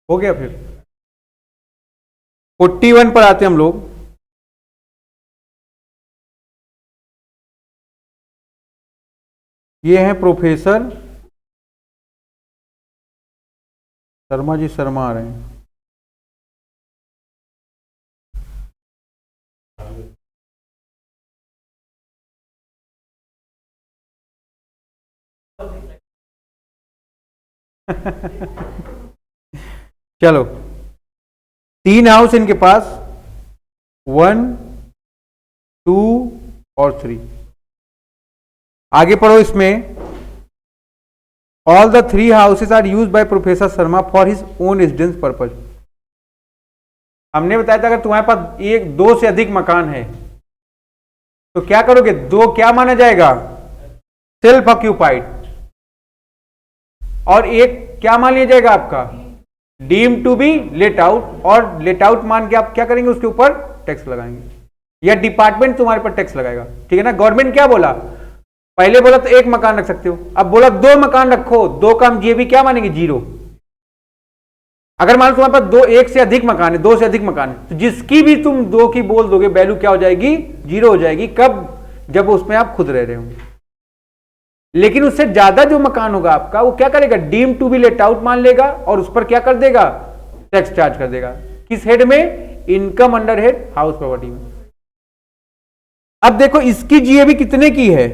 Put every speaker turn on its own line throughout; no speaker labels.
हो गया। फिर 41 पर आते हैं हम लोग। ये हैं प्रोफेसर शर्मा जी, शर्मा आ रहे हैं। चलो, 3 हाउस इनके पास, 1, 2 और 3। आगे पढ़ो इसमें। All the 3 houses are use by professor Sharma for his own residence purpose. हमने बताया था अगर तुम्हारे पास एक 2 से अधिक मकान है तो क्या करोगे? 2 क्या माना जाएगा? Self occupied. और एक क्या मान लिया जाएगा आपका? Deem to be let out. और लेट आउट मान के आप क्या करेंगे? उसके ऊपर टैक्स लगाएंगे, या डिपार्टमेंट तुम्हारे पर टैक्स लगाएगा। ठीक है ना? गवर्नमेंट क्या बोला? पहले बोला तो 1 मकान रख सकते हो, अब बोला 2 मकान रखो। 2 का हम जीएबी क्या मानेंगे? 0। अगर मान लो तुम्हारे पास 1 से अधिक मकान है, 2 से अधिक मकान है, तो जिसकी भी तुम 2 की बोल दोगे वैल्यू क्या हो जाएगी? 0 हो जाएगी। कब? जब उसमें आप खुद रह रहे होंगे। लेकिन उससे ज्यादा जो मकान होगा आपका, वो क्या करेगा? Deem to be let out मान लेगा और उस पर क्या कर देगा? टैक्स चार्ज कर देगा। किस हेड में? Income under head house property में। अब देखो इसकी जीएबी कितने की है?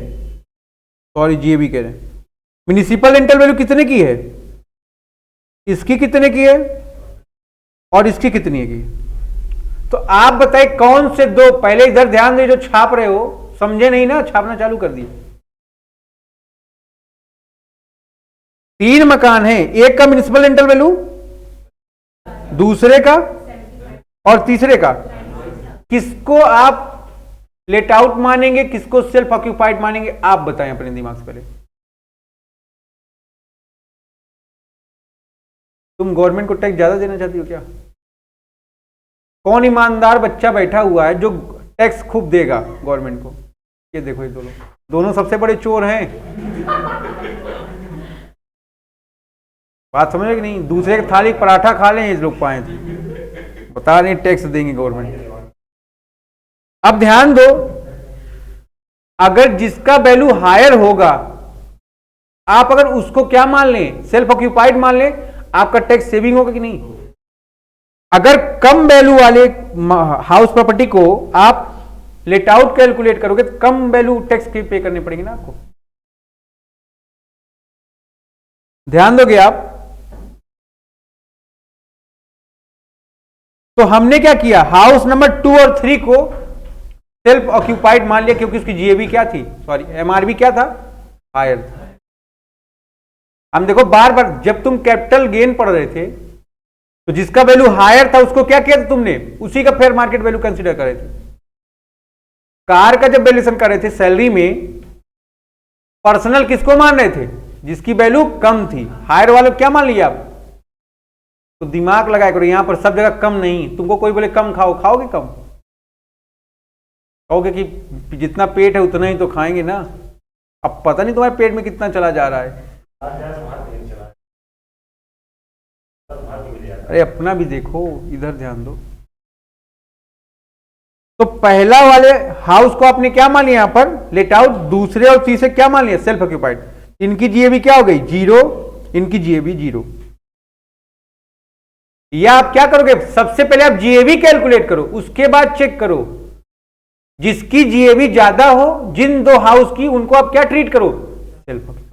सॉरी, जीएबी कह रहे हैं, म्युनिसिपल रेंटल वैल्यू कितने की है? इसकी कितने की है और इसकी कितनी है की? तो आप बताइए कौन से 2? पहले इधर ध्यान दे, जो छाप रहे हो समझे नहीं ना, छापना चालू कर दिए। 3 मकान है, एक का म्युनिसिपल रेंटल वैल्यू, दूसरे का और तीसरे का। किसको आप लेट आउट मानेंगे, किसको सेल्फ ऑक्यूपाइड मानेंगे? आप बताएं अपने दिमाग से पहले। तुम गवर्नमेंट को टैक्स ज्यादा देना चाहती हो क्या? कौन ईमानदार बच्चा बैठा हुआ है जो टैक्स खूब देगा गवर्नमेंट को? ये देखो, ये दोनों सबसे बड़े चोर हैं। बात समझ रहे कि नहीं? दूसरे के थाली पराठा खा लें इस लोग पाए थे, बता रहे टैक्स देंगे गवर्नमेंट। अब ध्यान दो, अगर जिसका वैल्यू हायर होगा, आप अगर उसको क्या मान लें? सेल्फ ऑक्यूपाइड मान लें, आपका टैक्स सेविंग होगा कि नहीं? अगर कम वैल्यू वाले हाउस प्रॉपर्टी को आप लेट आउट कैलकुलेट करोगे तो कम वैल्यू टैक्स की पे करने पड़ेगी ना आपको। ध्यान दोगे आप? तो हमने क्या किया? हाउस नंबर 2 और 3 को सेल्फ ऑक्यूपाइड मान लिया, क्योंकि उसकी जीएबी क्या थी? सॉरी, एमआरबी क्या था? हायर था। हम देखो बार बार जब तुम कैपिटल गेन पढ़ रहे थे तो जिसका वैल्यू हायर था उसको क्या किया था तुमने? उसी का फेयर मार्केट वैल्यू कंसीडर कर रहे थे। कार का जब वैल्यूएशन कर रहे थे सैलरी में, पर्सनल किसको मान रहे थे? जिसकी वैल्यू कम थी। हायर वाले क्या मान लिया आप? तो दिमाग लगाया करो, यहां पर सब जगह कम नहीं। तुमको कोई बोले कम खाओ, खाओगे कम? कहोगे कि जितना पेट है उतना ही तो खाएंगे ना। अब पता नहीं तुम्हारे पेट में कितना चला जा रहा है। अरे अपना भी देखो, इधर ध्यान दो। तो पहला वाले हाउस को आपने क्या मान लिया? यहां पर लेट आउट। दूसरे और तीसरे क्या मान लिया? Self occupied. इनकी जीएबी क्या हो गई? 0। इनकी जीएबी 0। या आप क्या करोगे? सबसे पहले आप जीएबी कैलकुलेट करो, उसके बाद चेक करो जिसकी जीएबी ज्यादा हो, जिन 2 हाउस की, उनको आप क्या ट्रीट करो? Self occupied.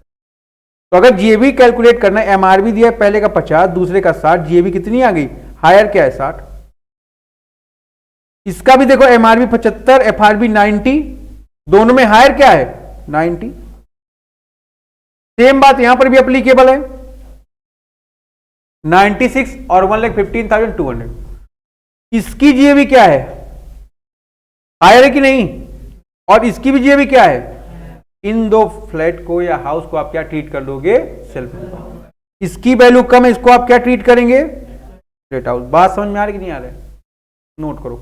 तो अगर जीएबी कैलकुलेट करना, एमआरबी दिया है पहले का 50, दूसरे का 60, जीएबी कितनी आ गई? हायर क्या है? 60। इसका भी देखो, एमआरबी 75, एफआरबी 90, दोनों में हायर क्या है? 90। सेम बात यहां पर भी एप्लीकेबल है। 96 और 1,15,200। इसकी जीएबी क्या है? हायर है कि नहीं? और इसकी भी जीएबी क्या है? इन 2 फ्लैट को या हाउस को आप क्या ट्रीट कर लोगे? सेल्फ। इसकी वैल्यू कम है, इसको आप क्या ट्रीट करेंगे? Let out. बात समझ में आ रही कि नहीं आ रहा है? नोट करो।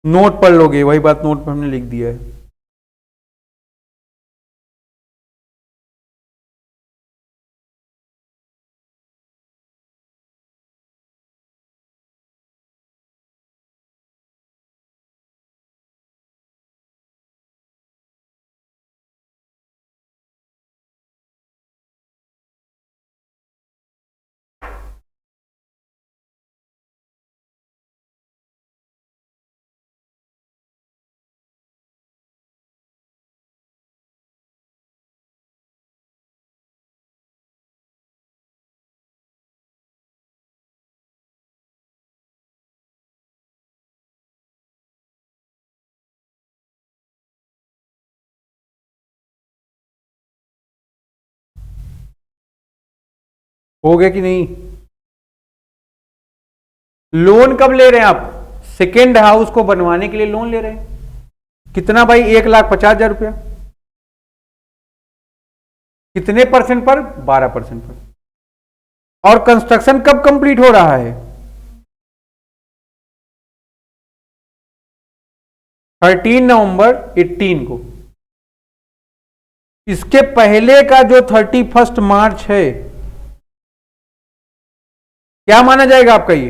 नोट पढ़ लोगे, वही बात नोट पर हमने लिख दिया है। हो गया कि नहीं? लोन कब ले रहे हैं आप? सेकेंड हाउस को बनवाने के लिए लोन ले रहे हैं। कितना भाई? 1,50,000 रुपया। कितने परसेंट पर? 12% पर। और कंस्ट्रक्शन कब कंप्लीट हो रहा है? 13 नवंबर 18 को। इसके पहले का जो 31 मार्च है, क्या माना जाएगा आपका? ये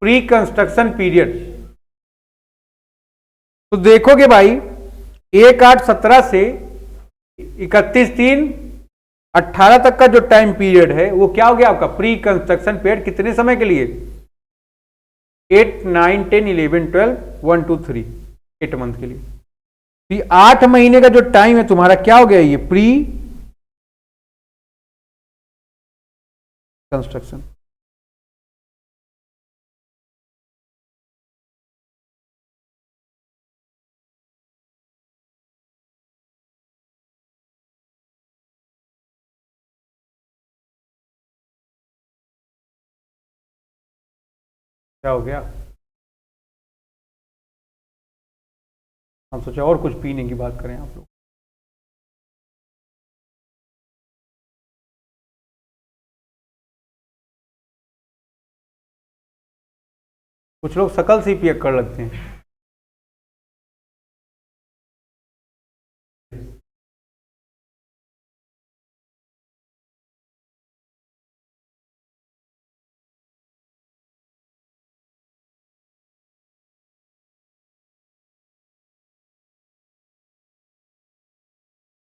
प्री कंस्ट्रक्शन पीरियड। तो देखोगे भाई 1/8/17 से 31/3/18 तक का जो टाइम पीरियड है वो क्या हो गया आपका? Pre construction period. कितने समय के लिए? 8, 9, 10, 11, 12, 1, 2, 3, 8 मंथ के लिए। तो 8 महीने का जो टाइम है तुम्हारा क्या हो गया? ये प्री कंस्ट्रक्शन। क्या हो गया? हम सोचा और कुछ पीने की बात करें आप लोग। कुछ लोग शकल से ही पियक कर लगते हैं।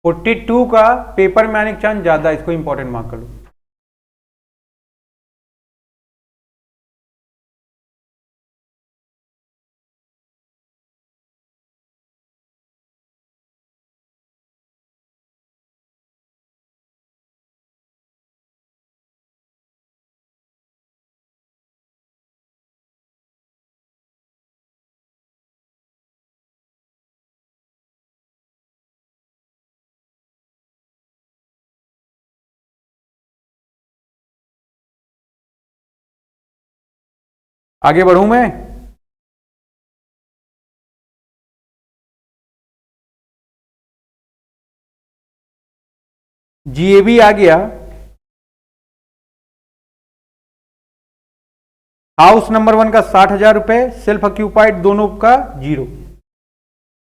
फोर्टी टू का पेपर में आने का चांस ज्यादा, इसको इंपॉर्टेंट मार्क कर लो। आगे बढ़ूं मैं? जीएबी आ गया। हाउस नंबर 1 का 60,000 रुपए, सेल्फ ऑक्यूपाइड दोनों का 0।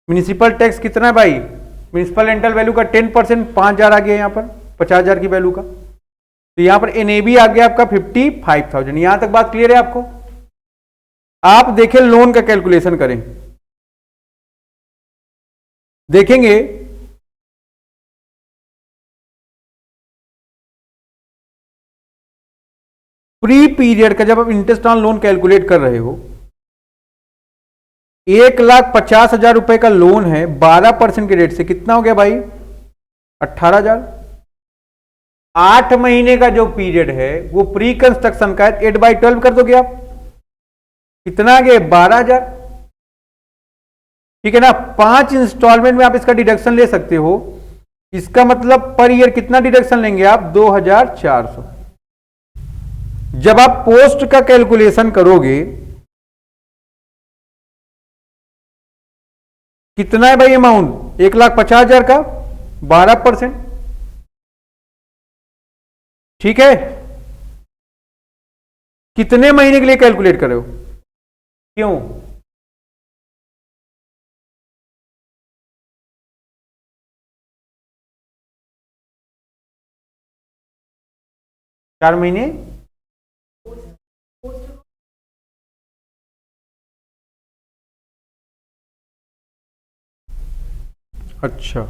म्यूनिसिपल टैक्स कितना है भाई? म्यूनिसिपल रेंटल वैल्यू का 10%, 5,000 आ गया यहां पर, 50,000 की वैल्यू का। तो यहां पर एनएबी आ गया आपका 55,000। यहां तक बात क्लियर है आपको? आप देखें, लोन का कैलकुलेशन करें, देखेंगे प्री पीरियड का जब आप इंटरेस्ट ऑन लोन कैलकुलेट कर रहे हो, 1,50,000 रुपए का लोन है, 12% के रेट से कितना हो गया भाई? 18,000। 8 महीने का जो पीरियड है वो प्री कंस्ट्रक्शन का है, 8/12 कर दोगे आप, कितना आ गया? 12,000। ठीक है ना? 5 इंस्टॉलमेंट में आप इसका डिडक्शन ले सकते हो। इसका मतलब पर ईयर कितना डिडक्शन लेंगे आप? 2,400। जब आप पोस्ट का कैलकुलेशन करोगे, कितना है भाई अमाउंट? 1,50,000 का 12%। ठीक है? कितने महीने के लिए कैलकुलेट कर रहे हो? क्यों? चार महीने? अच्छा,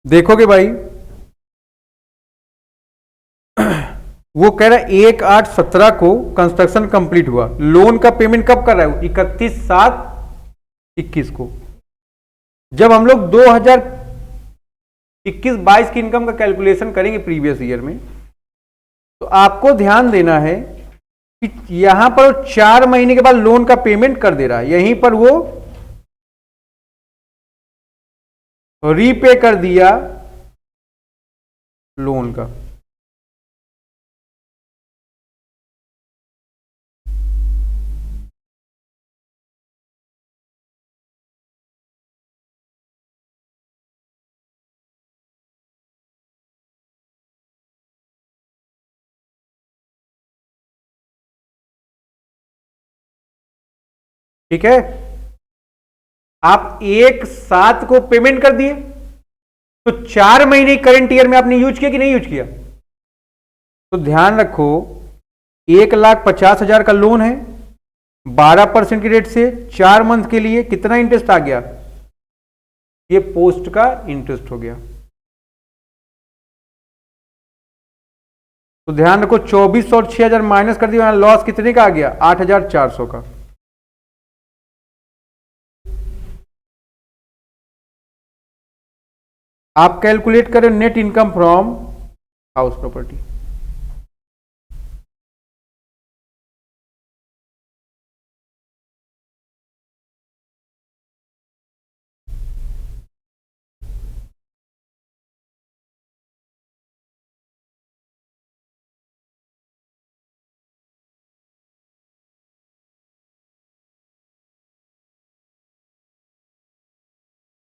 देखोगे भाई वो कह रहा है 1/8/17 को कंस्ट्रक्शन कंप्लीट हुआ, लोन का पेमेंट कब कर रहा है? 31/7/21 को। जब हम लोग 2021-22 की इनकम का कैलकुलेशन करेंगे प्रीवियस ईयर में, तो आपको ध्यान देना है कि यहां पर 4 महीने के बाद लोन का पेमेंट कर दे रहा है, यहीं पर वो रीपे कर दिया लोन का। ठीक है, आप एक साथ को पेमेंट कर दिए, तो 4 महीने करंट ईयर में आपने यूज किया कि नहीं यूज किया? तो ध्यान रखो, 1,50,000 का लोन है, 12% की रेट से 4 मंथ के लिए कितना इंटरेस्ट आ गया? ये पोस्ट का इंटरेस्ट हो गया। तो ध्यान रखो, 2400 और 6000 माइनस कर दिया, लॉस कितने का आ गया? 8400 का। आप कैलकुलेट करें net income from house property.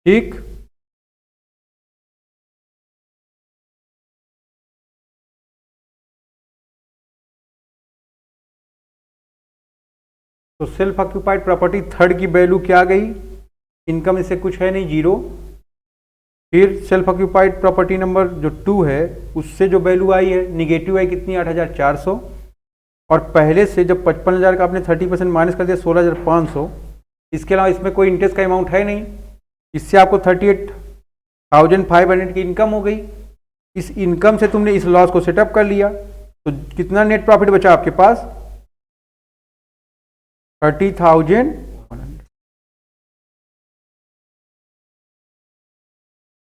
ठीक, तो सेल्फ ऑक्यूपाइड प्रॉपर्टी थर्ड की वैल्यू क्या आ गई? इनकम इससे कुछ है नहीं, जीरो। फिर सेल्फ ऑक्यूपाइड प्रॉपर्टी नंबर जो 2 है, उससे जो वैल्यू आई है निगेटिव आई कितनी? 8400। और पहले से जब 55,000 का आपने 30% माइनस कर दिया, 16,500। इसके अलावा इसमें कोई इंटरेस्ट का अमाउंट है नहीं, इससे आपको 38,500 की इनकम हो गई। इस इनकम से तुमने इस लॉस को सेटअप कर लिया, तो कितना नेट प्रॉफिट बचा आपके पास? 30,000।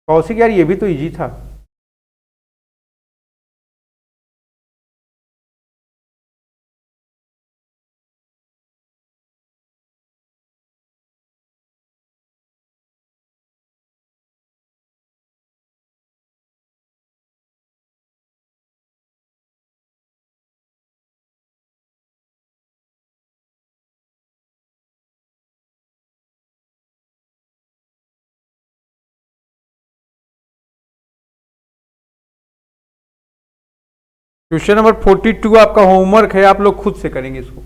कौशिक यार, ये भी तो इजी था। क्वेश्चन नंबर 42 आपका होमवर्क है, आप लोग खुद से करेंगे इसको।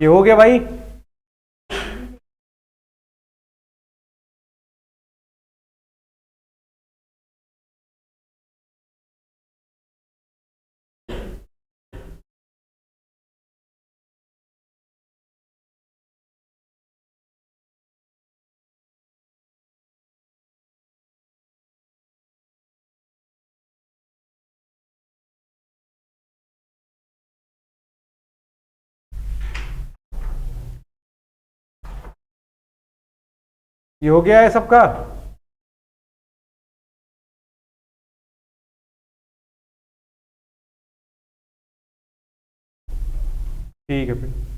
ये हो गया भाई? ये हो गया है सबका? ठीक है फिर।